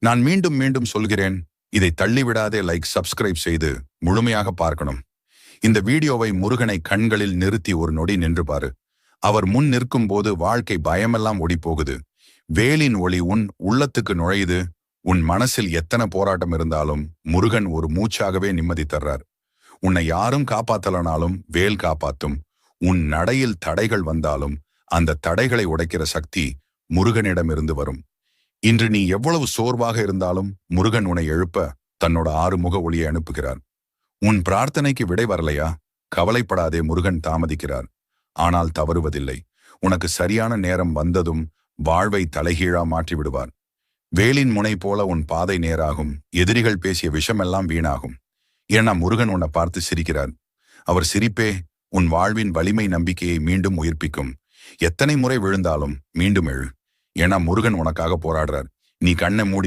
நான் மீண்டும் மீண்டும் சொல்கிறேன், இதை தள்ளிவிடாதே. லைக், சப்ஸ்கிரைப் செய்து முழுமையாக பார்க்கணும். இந்த வீடியோவை முருகனை கண்களில் நிறுத்தி ஒரு நொடி நின்று பாரு. அவர் முன் நிற்கும் போது வாழ்க்கை பயமெல்லாம் ஓடிப்போகுது. வேலின் ஒளி உன் உள்ளத்துக்கு நுழையுது. உன் மனசில் எத்தனை போராட்டம் இருந்தாலும் முருகன் ஒரு மூச்சாகவே நிம்மதி தர்றார். உன்னை யாரும் காப்பாத்தலனாலும் வேல் காப்பாத்தும். உன் நடையில் தடைகள் வந்தாலும் அந்த தடைகளை உடைக்கிற சக்தி முருகனிடமிருந்து வரும். இன்று நீ எவ்வளவு சோர்வாக இருந்தாலும் முருகன் உன்னை எழுப்ப தன்னோட 6 முக ஒளியை அனுப்புகிறார். உன் பிரார்த்தனைக்கு விடை வரலையா? கவலைப்படாதே, முருகன் தாமதிக்கிறார். ஆனால் தவறுவதில்லை. உனக்கு சரியான நேரம் வந்ததும் வாழ்வை தலைகீழா மாற்றி விடுவார். வேலின் முனை போல உன் பாதை நேராகும். எதிரிகள் பேசிய விஷமெல்லாம் வீணாகும். ஏன்னா முருகன் உன்னை பார்த்து சிரிக்கிறார். அவர் சிரிப்பே உன் வாழ்வின் வலிமை நம்பிக்கையை மீண்டும் உயிர்ப்பிக்கும். எத்தனை முறை விழுந்தாலும் மீண்டும் எழு. ஏன்னா முருகன் உனக்காக போராடுறார். நீ கண்ணை மூடி